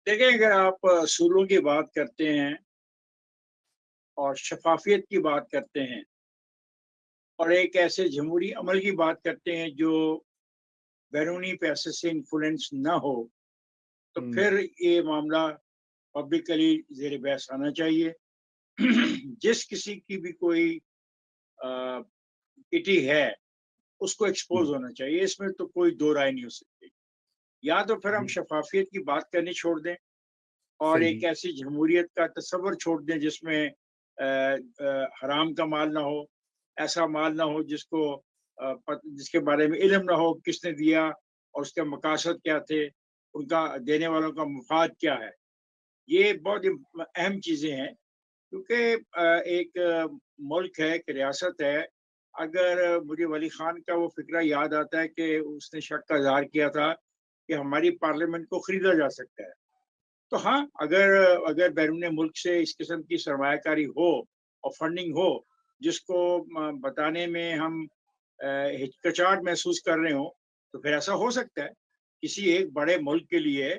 دیکھیں، اگر آپ اصولوں کی بات کرتے ہیں اور شفافیت کی بات کرتے ہیں اور ایک ایسے جمہوری عمل کی بات کرتے ہیں جو بیرونی پیسے سے انفلوئنس نہ ہو، تو ہوں پھر یہ معاملہ پبلکلی زیر بحث آنا چاہیے۔ جس کسی کی بھی کوئی پٹی ہے اس کو ہوں، ایکسپوز ہونا چاہیے، اس میں تو کوئی دو رائے نہیں ہو سکتی۔ یا تو پھر ہم جی شفافیت کی بات کرنی چھوڑ دیں اور ایک صحیح، ایسی جمہوریت کا تصور چھوڑ دیں جس میں حرام کا مال نہ ہو، ایسا مال نہ ہو جس کو جس کے بارے میں علم نہ ہو کس نے دیا اور اس کے مقاصد کیا تھے، ان کا دینے والوں کا مفاد کیا ہے۔ یہ بہت اہم چیزیں ہیں، کیونکہ ایک ملک ہے، ایک ریاست ہے۔ اگر مجھے ولی خان کا وہ فکرہ یاد آتا ہے کہ اس نے شک کا اظہار کیا تھا کہ ہماری پارلیمنٹ کو خریدا جا سکتا ہے، تو ہاں، اگر اگر بیرون ملک سے اس قسم کی سرمایہ کاری ہو اور فنڈنگ ہو جس کو بتانے میں ہم ہچکچاہٹ محسوس کر رہے ہوں، تو پھر ایسا ہو سکتا ہے۔ کسی ایک بڑے ملک کے لیے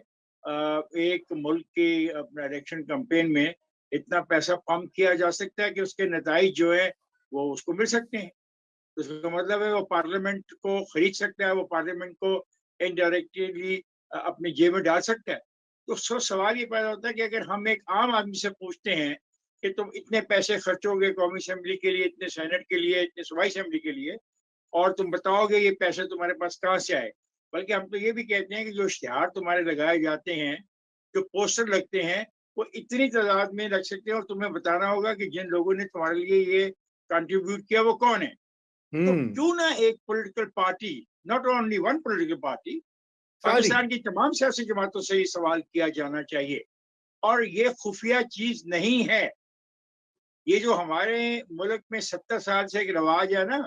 ایک ملک کی اپنا الیکشن کمپین میں اتنا پیسہ پمپ کیا جا سکتا ہے کہ اس کے نتائج جو ہے وہ اس کو مل سکتے ہیں۔ تو اس کا مطلب ہے وہ پارلیمنٹ کو خرید سکتا ہے، وہ پارلیمنٹ کو انڈائریکٹلی اپنی جیب میں ڈال سکتا ہے۔ تو سوال یہ پیدا ہوتا ہے کہ اگر ہم ایک عام آدمی سے پوچھتے ہیں کہ تم اتنے پیسے خرچو گے قومی اسمبلی کے لیے، اتنے سینٹ کے لیے، اتنے صوبائی اسمبلی کے لیے، اور تم بتاؤ گے یہ پیسے تمہارے پاس کہاں سے آئے، بلکہ ہم تو یہ بھی کہتے ہیں کہ جو اشتہار تمہارے لگائے جاتے ہیں، جو پوسٹر لگتے ہیں، وہ اتنی تعداد میں لگ سکتے ہیں اور تمہیں بتانا ہوگا کہ جن لوگوں نے تمہارے لیے یہ کنٹریبیوٹ کیا وہ کون ہے۔ تو ہوں کیوں نہ ایک political party, not only one political party, ساری پاکستان کی تمام سیاسی جماعتوں سے یہ سوال کیا جانا چاہیے۔ اور یہ خفیہ چیز نہیں ہے۔ یہ جو ہمارے ملک میں 70 سال سے ایک رواج ہے نا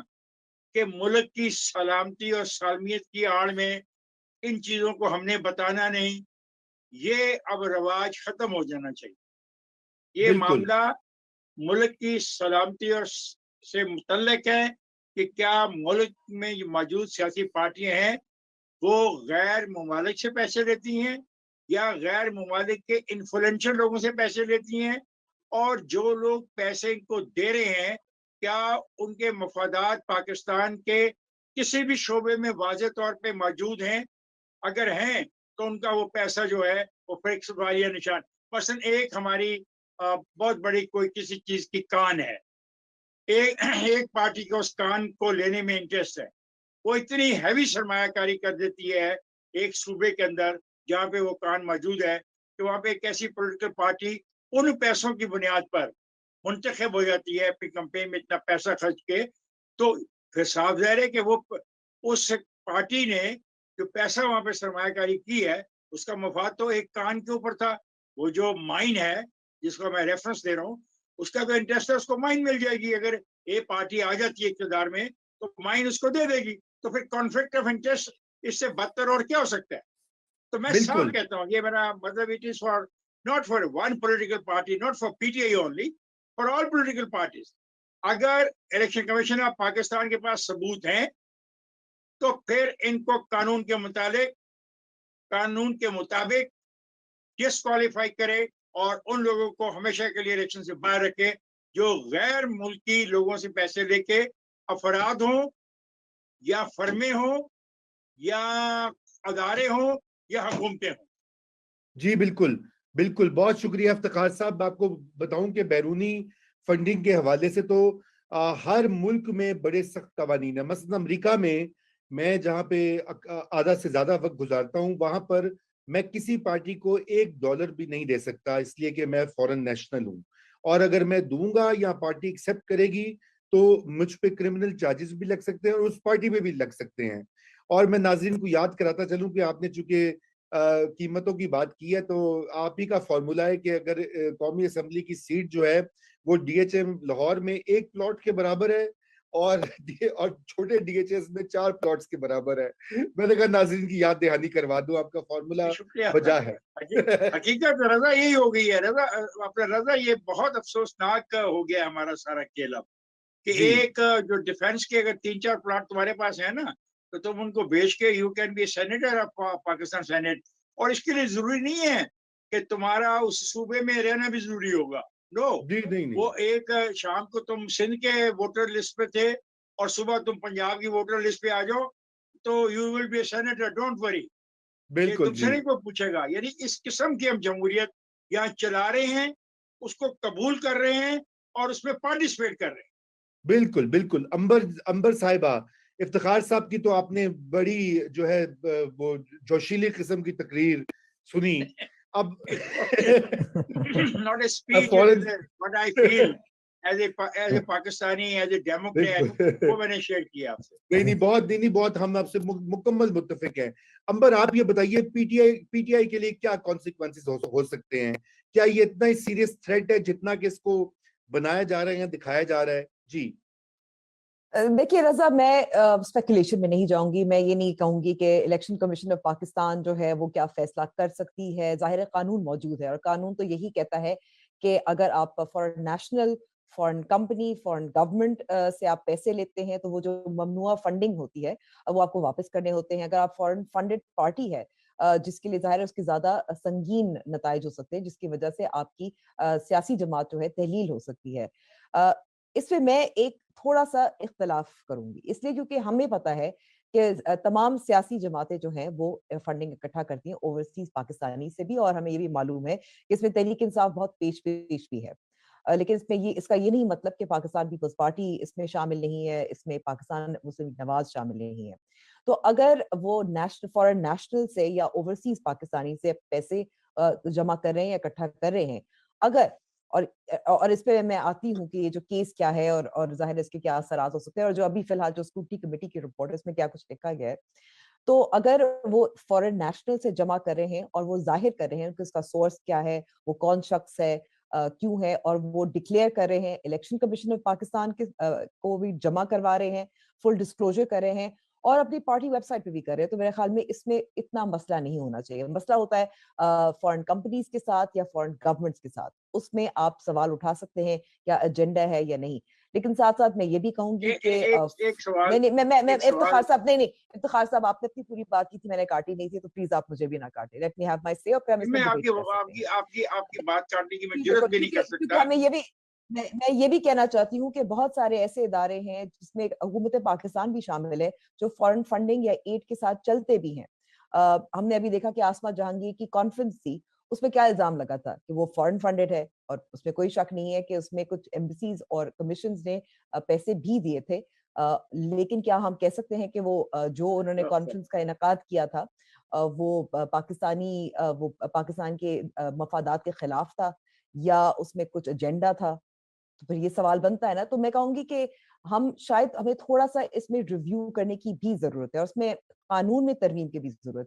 کہ ملک کی سلامتی اور سالمیت کی آڑ میں ان چیزوں کو ہم نے بتانا نہیں، یہ اب رواج ختم ہو جانا چاہیے۔ یہ بالکل معاملہ ملک کی سلامتی اور سے متعلق ہے کہ کیا ملک میں جو موجود سیاسی پارٹیاں ہیں وہ غیر ممالک سے پیسے لیتی ہیں یا غیر ممالک کے انفلوئنشل لوگوں سے پیسے لیتی ہیں، اور جو لوگ پیسے ان کو دے رہے ہیں کیا ان کے مفادات پاکستان کے کسی بھی شعبے میں واضح طور پہ موجود ہیں۔ اگر ہیں تو ان کا وہ پیسہ جو ہے وہ فکس والی نشان، مثلاً ایک ہماری بہت بڑی کوئی کسی چیز کی کان ہے، ایک پارٹی کو اس کان کو لینے میں انٹرسٹ ہے، وہ اتنی ہیوی سرمایہ کاری کر دیتی ہے ایک صوبے کے اندر جہاں پہ وہ کان موجود ہے کہ وہاں پہ ایک ایسی پولیٹیکل پارٹی ان پیسوں کی بنیاد پر منتخب ہو جاتی ہے اپنی کمپین میں اتنا پیسہ خرچ کے۔ تو پھر صاف ظاہر ہے کہ وہ اس پارٹی نے جو پیسہ وہاں پہ سرمایہ کاری کی ہے اس کا مفاد تو ایک کان کے اوپر تھا۔ وہ جو مائن ہے جس کو میں ریفرنس دے رہا ہوں، اس کا تو انٹرسٹ ہے، اس کو مائن مل جائے گی۔ اگر ایک پارٹی آ جاتی ہے اقتدار میں تو مائن اس کو دے دے گی، تو پھر کانفلکٹ آف انٹرسٹ اس سے بدتر اور کیا ہو سکتا ہے۔ تو میں صاف بالکل کہتا ہوں، یہ میرا مطلب it is for not for one political party, not for P T I only, for all political parties. اگر الیکشن کمیشن آف پاکستان کے پاس ثبوت ہیں تو پھر ان کو قانون کے مطابق ڈسکوالیفائی کرے اور ان لوگوں کو ہمیشہ کے لیے الیکشن سے باہر رکھے جو غیر ملکی لوگوں سے پیسے لے کے افراد ہوں یا فرمیں ہوں یا ادارے ہوں یا حکومتیں ہوں۔ جی بالکل بالکل، بہت شکریہ افتخار صاحب۔ آپ کو بتاؤں کہ بیرونی فنڈنگ کے حوالے سے تو ہر ملک میں بڑے سخت قوانین ہیں۔ مثلا امریکہ میں جہاں پہ آدھا سے زیادہ وقت گزارتا ہوں، وہاں پر میں کسی پارٹی کو $1 بھی نہیں دے سکتا، اس لیے کہ میں فورن نیشنل ہوں، اور اگر میں دوں گا یا پارٹی ایکسپٹ کرے گی تو مجھ پہ کرمنل چارجز بھی لگ سکتے ہیں اور اس پارٹی پہ بھی لگ سکتے ہیں۔ اور میں ناظرین کو یاد کراتا چلوں کہ آپ نے چونکہ قیمتوں کی بات کی ہے، تو آپ ہی کا فارمولا ہے کہ اگر قومی اسمبلی کی سیٹ جو ہے وہ ڈی ایچ ایم لاہور میں 1 پلاٹ کے برابر ہے اور چھوٹے ڈی ایچ ایس میں 4 پلاٹس کے برابر ہے۔ میں نے کہا ناظرین کی یاد دہانی کروا دوں، آپ کا فارمولا شکریہ۔ بجا ہے۔ حقیقت رضا یہی ہو گئی ہے رضا، اپنا رضا یہ بہت افسوسناک ہو گیا ہمارا سارا کھیل اب کہ جی ایک جو ڈیفنس کے اگر 3-4 پلاٹ تمہارے پاس ہے نا تو تم ان کو بیچ کے you can be senator of Pakistan senate, اور اس کے لیے ضروری نہیں ہے کہ تمہارا اس صوبے میں رہنا بھی ضروری ہوگا. نو, جی نہیں وہ نہیں ایک شام کو تم سندھ کے ووٹر لسٹ پہ تھے اور صبح تم پنجاب کی ووٹر لسٹ پہ آ جاؤ تو you will be a senator, don't worry, یہ بالکل تم سے جی نہیں کوئی پوچھے گا. یعنی اس قسم کی ہم جمہوریت یہاں چلا رہے ہیں, اس کو قبول کر رہے ہیں اور اس میں پارٹیسپیٹ کر رہے ہیں. بالکل بالکل. امبر صاحبہ, افتخار صاحب کی تو آپ نے بڑی جو ہے وہ جوشیلی قسم کی تقریر سنی. اب not a speech, it فوراً is what I feel as a Pakistani, as a Democrat, بالکل وہ میں نے شیئر کیا آپ سے. نہیں بہت ہم آپ سے مکمل متفق ہیں. امبر آپ یہ بتائیے پی ٹی آئی کے لیے کیا کانسیکوینسز ہو سکتے ہیں؟ کیا یہ اتنا ہی سیریس تھریٹ ہے جتنا کہ اس کو بنایا جا رہا ہے یا دکھایا جا رہا ہے؟ جی دیکھیے رضا, میں اسپیکولیشن میں نہیں جاؤں گی. میں یہ نہیں کہوں گی کہ الیکشن کمیشن آف پاکستان جو ہے وہ کیا فیصلہ کر سکتی ہے. ظاہر قانون موجود ہے اور قانون تو یہی کہتا ہے کہ اگر آپ foreign national, foreign company, foreign government سے آپ پیسے لیتے ہیں تو وہ جو ممنوعہ فنڈنگ ہوتی ہے وہ آپ کو واپس کرنے ہوتے ہیں. اگر آپ فارن فنڈڈ پارٹی ہے جس کے لیے ظاہر ہے اس کے زیادہ سنگین نتائج ہو سکتے ہیں, جس کی وجہ سے آپ کی سیاسی جماعت جو ہے تحلیل ہو سکتی ہے. اس میں ایک تھوڑا سا اختلاف کروں گی, اس لیے کیونکہ ہمیں پتا ہے کہ تمام سیاسی جماعتیں جو ہیں وہ فنڈنگ اکٹھا کرتی ہیں اوورسیز پاکستانی سے بھی, اور ہمیں یہ بھی معلوم ہے کہ اس میں تحریک انصاف بہت پیش بھی ہے. لیکن اس کا یہ نہیں مطلب کہ پاکستان پیپلز پارٹی اس میں شامل نہیں ہے, اس میں پاکستان مسلم نواز شامل نہیں ہے. تو اگر وہ فارن نیشنل سے یا اوورسیز پاکستانی سے پیسے جمع کر رہے ہیں یا اکٹھا کر رہے ہیں, اگر اور اس پہ میں آتی ہوں کہ یہ جو کیس کیا ہے اور ظاہر اس کے کیا اثرات ہو سکتے ہیں, اور جو ابھی فی الحال جو اسکروٹنی کمیٹی کی رپورٹ ہے اس میں کیا کچھ لکھا گیا ہے. تو اگر وہ فارن نیشنل سے جمع کر رہے ہیں اور وہ ظاہر کر رہے ہیں کہ اس کا سورس کیا ہے, وہ کون شخص ہے, کیوں ہے, اور وہ ڈکلیئر کر رہے ہیں, الیکشن کمیشن آف پاکستان کے کو بھی جمع کروا رہے ہیں, فل ڈسکلوجر کر رہے ہیں, اور اپنی پارٹی ویب سائٹ پہ بھی کر رہے ہیں, تو میرے خیال میں اس میں اتنا مسئلہ نہیں ہونا چاہیے. مسئلہ ہوتا ہے فارن کمپنیز کے ساتھ یا فارن گورنمنٹس کے ساتھ, اس میں آپ سوال اٹھا سکتے ہیں کیا ایجنڈا ہے یا نہیں. لیکن ساتھ ساتھ میں یہ بھی کہوں گی کہ ایک سوال, میں ایک سوال, افتخار صاحب نہیں افتخار صاحب آپ نے اپنی پوری بات کی تھی, میں نے کاٹی نہیں تھی, تو پلیز آپ مجھے بھی نہ کاٹیں. لیٹ می ہیو مائی سے, اور پھر ہم اس میں میں ڈیبیٹ کر سکتے ہیں. آپ کی بات کاٹنے کی میں جرات بھی نہیں کر کیونکہ سکتا. ہمیں یہ بھی میں یہ بھی کہنا چاہتی ہوں کہ بہت سارے ایسے ادارے ہیں جس میں حکومت پاکستان بھی شامل ہے جو فارن فنڈنگ یا ایڈ کے ساتھ چلتے بھی ہیں. ہم نے ابھی دیکھا کہ آسما جہانگیر کی کانفرنس تھی, اس میں کیا الزام لگا تھا کہ وہ فارن فنڈڈ ہے, اور اس میں کوئی شک نہیں ہے کہ اس میں کچھ ایمبیسیز اور کمیشنز نے پیسے بھی دیے تھے. لیکن کیا ہم کہہ سکتے ہیں کہ وہ جو انہوں نے کانفرنس کا انعقاد کیا تھا وہ پاکستان کے مفادات کے خلاف تھا, یا اس میں کچھ ایجنڈا تھا؟ تو پھر یہ سوال بنتا ہے نا. تو میں کہوں گی کہ ہمیں تھوڑا سا اس میں ریویو کرنے کی بھی ضرورت ہے, اور اس میں قانون میں ترمیم کی بھی ضرورت